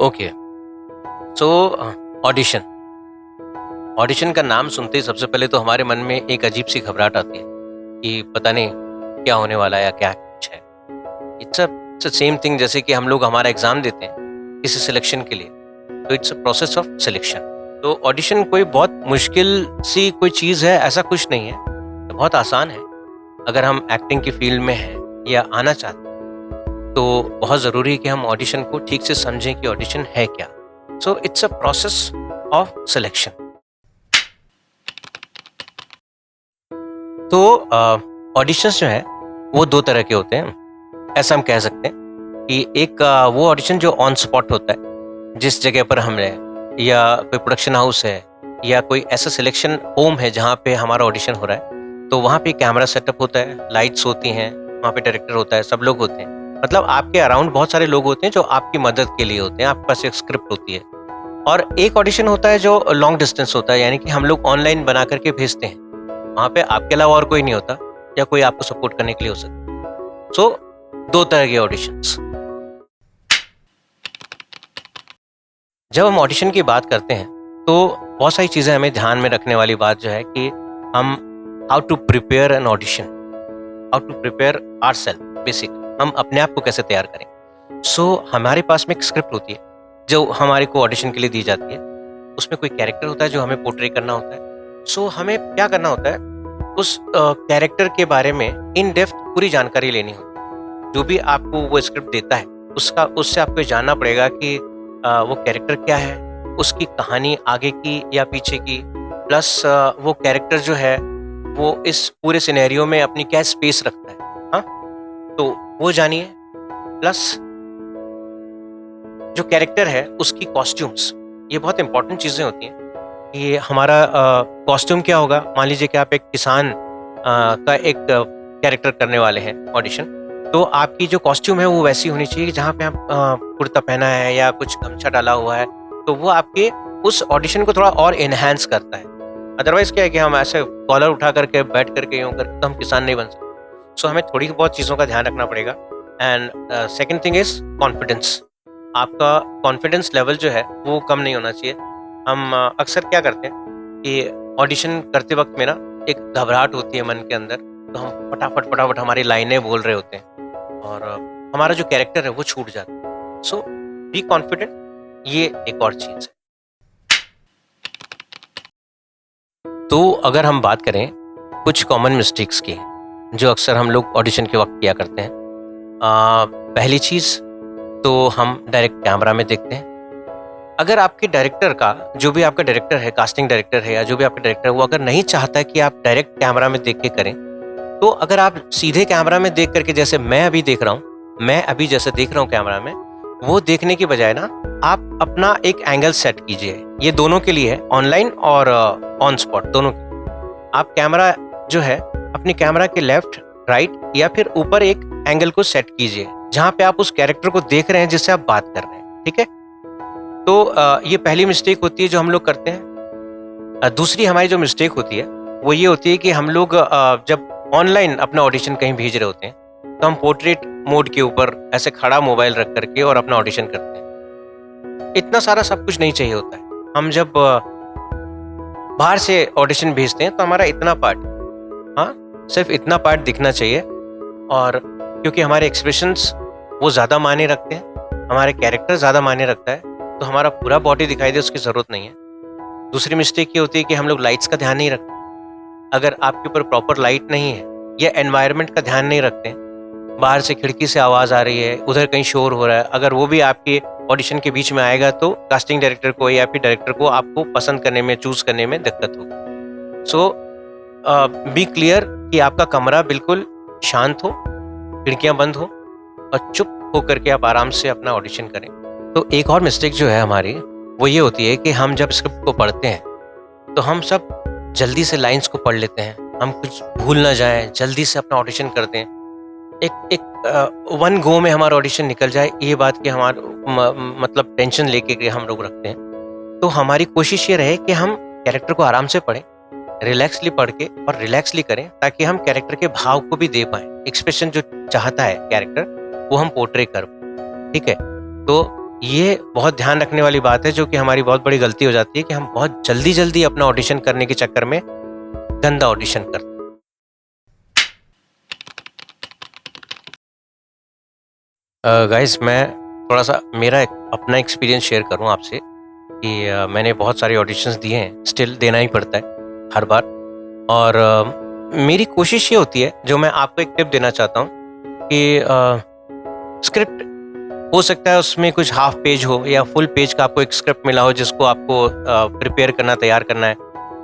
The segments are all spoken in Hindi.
ओके। सो ऑडिशन ऑडिशन का नाम सुनते ही सबसे पहले तो हमारे मन में एक अजीब सी घबराहट आती है कि पता नहीं क्या होने वाला है या क्या कुछ है। इट्स अ सेम थिंग जैसे कि हम लोग हमारा एग्जाम देते हैं किसी सिलेक्शन के लिए, तो it's a process of selection. तो ऑडिशन कोई बहुत मुश्किल सी कोई चीज़ है ऐसा कुछ नहीं है, तो बहुत आसान है। अगर हम एक्टिंग की फील्ड में हैं या आना चाहते हैं तो बहुत ज़रूरी है कि हम ऑडिशन को ठीक से समझें कि ऑडिशन है क्या। So it's a process of selection. तो ऑडिशंस जो है वो दो तरह के होते हैं, ऐसा हम कह सकते हैं कि एक वो ऑडिशन जो ऑन स्पॉट होता है, जिस जगह पर हमने या कोई प्रोडक्शन हाउस है या कोई ऐसा सिलेक्शन होम है जहाँ पे हमारा ऑडिशन हो रहा है, तो वहाँ पे कैमरा सेटअप होता है, लाइट्स होती हैं, वहाँ पे डायरेक्टर होता है, सब लोग होते हैं। मतलब आपके अराउंड बहुत सारे लोग होते हैं जो आपकी मदद के लिए होते हैं, आपके पास एक स्क्रिप्ट होती है। और एक ऑडिशन होता है जो लॉन्ग डिस्टेंस होता है, यानी कि हम लोग ऑनलाइन बना करके भेजते हैं, वहाँ पे आपके अलावा और कोई नहीं होता या कोई आपको सपोर्ट करने के लिए हो सकता। सो दो तरह के ऑडिशंस। जब हम ऑडिशन की बात करते हैं तो बहुत सारी चीज़ें हमें ध्यान में रखने वाली बात जो है कि हम how to prepare an audition, how to prepare ourself, basic हम अपने आप को कैसे तैयार करें। सो हमारे पास में एक स्क्रिप्ट होती है जो हमारे को ऑडिशन के लिए दी जाती है, उसमें कोई कैरेक्टर होता है जो हमें पोर्ट्रे करना होता है। सो हमें क्या करना होता है, उस कैरेक्टर के बारे में इन डेप्थ पूरी जानकारी लेनी होती है। जो भी आपको वो स्क्रिप्ट देता है उससे आपको जानना पड़ेगा कि वो कैरेक्टर क्या है, उसकी कहानी आगे की या पीछे की, प्लस वो कैरेक्टर जो है वो इस पूरे सिनेरियो में अपनी क्या स्पेस रखता है। हाँ, तो वो जानिए। प्लस जो कैरेक्टर है उसकी कॉस्ट्यूम्स, ये बहुत इंपॉर्टेंट चीज़ें होती हैं कि हमारा कॉस्ट्यूम क्या होगा। मान लीजिए कि आप एक किसान का एक कैरेक्टर करने वाले हैं ऑडिशन, तो आपकी जो कॉस्ट्यूम है वो वैसी होनी चाहिए कि जहाँ पे आप कुर्ता पहना है या कुछ गमछा डाला हुआ है, तो वो आपके उस ऑडिशन को थोड़ा और इनहेंस करता है। अदरवाइज क्या है कि हम ऐसे कॉलर उठा करके बैठ करके यूँ करके तो हम किसान नहीं बन सकते। सो हमें थोड़ी बहुत चीज़ों का ध्यान रखना पड़ेगा। And second thing is confidence. आपका कॉन्फिडेंस लेवल जो है वो कम नहीं होना चाहिए। हम अक्सर क्या करते हैं कि ऑडिशन करते वक्त में ना एक घबराहट होती है मन के अंदर, तो हम फटाफट हमारी लाइनें बोल रहे होते हैं और हमारा जो कैरेक्टर है वो छूट जाता है। सो बी कॉन्फिडेंट, ये एक और चीज़ है। तो अगर हम बात करें कुछ कॉमन मिस्टेक्स की जो अक्सर हम लोग ऑडिशन के वक्त किया करते हैं, पहली चीज़ तो हम डायरेक्ट कैमरा में देखते हैं। अगर आपके डायरेक्टर का, जो भी आपका डायरेक्टर है, कास्टिंग डायरेक्टर है या जो भी आपका डायरेक्टर है, वो अगर नहीं चाहता कि आप डायरेक्ट कैमरा में देख के करें, तो अगर आप सीधे कैमरा में देख करके, जैसे मैं अभी देख रहा हूँ, मैं अभी जैसे देख रहा हूँ कैमरा में, वो देखने की बजाय ना आप अपना एक एंगल सेट कीजिए। ये दोनों के लिए है, ऑनलाइन और ऑन स्पॉट, दोनों के लिए। आप कैमरा जो है अपने कैमरा के लेफ्ट, राइट या फिर ऊपर एक एंगल को सेट कीजिए जहाँ पे आप उस कैरेक्टर को देख रहे हैं जिससे आप बात कर रहे हैं। ठीक है, तो ये पहली मिस्टेक होती है जो हम लोग करते हैं। दूसरी हमारी जो मिस्टेक होती है वो ये होती है कि हम लोग जब ऑनलाइन अपना ऑडिशन कहीं भेज रहे होते हैं तो हम पोर्ट्रेट मोड के ऊपर ऐसे खड़ा मोबाइल रख करके और अपना ऑडिशन करते हैं। इतना सारा सब कुछ नहीं चाहिए होता है। हम जब बाहर से ऑडिशन भेजते हैं तो हमारा इतना पार्ट, हाँ, सिर्फ इतना पार्ट दिखना चाहिए। और क्योंकि हमारे एक्सप्रेशंस वो ज़्यादा मायने रखते हैं, हमारे कैरेक्टर ज़्यादा मायने रखता है, तो हमारा पूरा बॉडी दिखाई दे उसकी ज़रूरत नहीं है। दूसरी मिस्टेक ये होती है कि हम लोग लाइट्स का ध्यान नहीं रखते। अगर आपके ऊपर प्रॉपर लाइट नहीं है या एनवायरनमेंट का ध्यान नहीं रखते, बाहर से खिड़की से आवाज़ आ रही है, उधर कहीं शोर हो रहा है, अगर वो भी आपके ऑडिशन के बीच में आएगा तो कास्टिंग डायरेक्टर को या फिर डायरेक्टर को आपको पसंद करने में, चूज़ करने में दिक्कत होगी। सो बी क्लियर कि आपका कमरा बिल्कुल शांत हो, खिड़कियाँ बंद हो और चुप होकर के आप आराम से अपना ऑडिशन करें। तो एक और मिस्टेक जो है हमारी वो ये होती है कि हम जब स्क्रिप्ट को पढ़ते हैं तो हम सब जल्दी से लाइंस को पढ़ लेते हैं, हम कुछ भूल ना जाएं, जल्दी से अपना ऑडिशन करते हैं, एक वन गो में हमारा ऑडिशन निकल जाए, ये बात कि हमारा मतलब टेंशन लेके के हम लोग रखते हैं। तो हमारी कोशिश ये रहे कि हम कैरेक्टर को आराम से पढ़ें, रिलैक्सली पढ़ के और रिलैक्सली करें, ताकि हम कैरेक्टर के भाव को भी दे पाएं, एक्सप्रेशन जो चाहता है कैरेक्टर वो हम पोर्ट्रे कर पाएं। ठीक है, तो ये बहुत ध्यान रखने वाली बात है, जो कि हमारी बहुत बड़ी गलती हो जाती है कि हम बहुत जल्दी जल्दी अपना ऑडिशन करने के चक्कर में गंदा ऑडिशन करते हैं। गाइस, मैं थोड़ा सा मेरा अपना एक्सपीरियंस शेयर करूं आपसे कि मैंने बहुत सारे ऑडिशंस दिए हैं, स्टिल देना ही पड़ता है हर बार। और मेरी कोशिश ये होती है, जो मैं आपको एक टिप देना चाहता हूँ कि स्क्रिप्ट हो सकता है उसमें कुछ हाफ पेज हो या फुल पेज का आपको एक स्क्रिप्ट मिला हो जिसको आपको प्रिपेयर करना, तैयार करना है।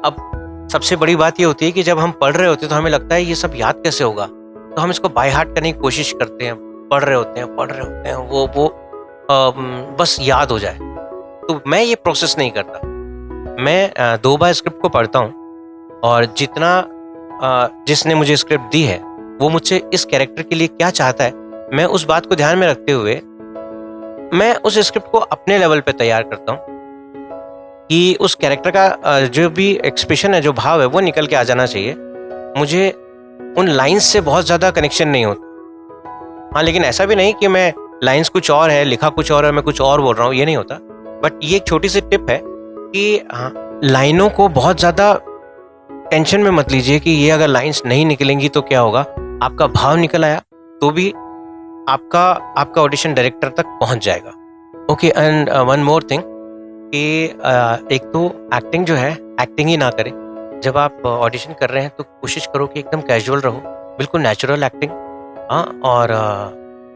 अब सबसे बड़ी बात ये होती है कि जब हम पढ़ रहे होते हैं तो हमें लगता है ये सब याद कैसे होगा, तो हम इसको बाय हार्ट करने की कोशिश करते हैं, पढ़ रहे होते हैं, वो बस याद हो जाए। तो मैं ये प्रोसेस नहीं करता। मैं 2 बार स्क्रिप्ट को पढ़ता हूँ और जितना जिसने मुझे स्क्रिप्ट दी है वो मुझसे इस कैरेक्टर के लिए क्या चाहता है, मैं उस बात को ध्यान में रखते हुए मैं उस स्क्रिप्ट को अपने लेवल पे तैयार करता हूँ कि उस कैरेक्टर का जो भी एक्सप्रेशन है, जो भाव है, वो निकल के आ जाना चाहिए। मुझे उन लाइंस से बहुत ज़्यादा कनेक्शन नहीं होता। हाँ, लेकिन ऐसा भी नहीं कि मैं लाइंस कुछ और है, लिखा कुछ और है, मैं कुछ और बोल रहा हूँ, ये नहीं होता। बट ये एक छोटी सी टिप है कि लाइनों को बहुत ज़्यादा टेंशन में मत लीजिए कि ये अगर लाइंस नहीं निकलेंगी तो क्या होगा। आपका भाव निकल आया तो भी आपका ऑडिशन डायरेक्टर तक पहुंच जाएगा। Okay, and one more thing कि एक तो एक्टिंग जो है, एक्टिंग ही ना करें। जब आप ऑडिशन कर रहे हैं तो कोशिश करो कि एकदम कैजुअल रहो, बिल्कुल नेचुरल एक्टिंग। हाँ, और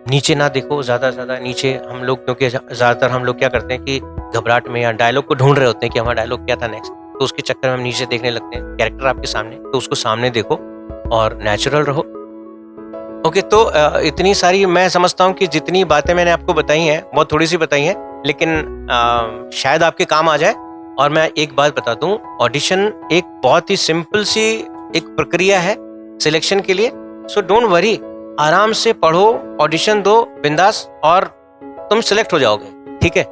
नीचे ना देखो ज़्यादा से ज़्यादा नीचे। हम लोग, क्योंकि ज़्यादातर हम लोग क्या करते हैं कि घबराहट में या डायलॉग को ढूंढ रहे होते हैं कि हमारा डायलॉग क्या था नेक्स्ट, तो उसके चक्कर में हम नीचे देखने लगते हैं। कैरेक्टर आपके सामने, तो उसको सामने देखो और नेचुरल रहो। ओके, तो इतनी सारी मैं समझता हूँ कि जितनी बातें मैंने आपको बताई हैं, बहुत थोड़ी सी बताई हैं, लेकिन शायद आपके काम आ जाए। और मैं एक बात बता दूं, ऑडिशन एक बहुत ही सिंपल सी एक प्रक्रिया है सिलेक्शन के लिए। सो डोंट वरी, आराम से पढ़ो, ऑडिशन दो बिंदास, और तुम सिलेक्ट हो जाओगे। ठीक है।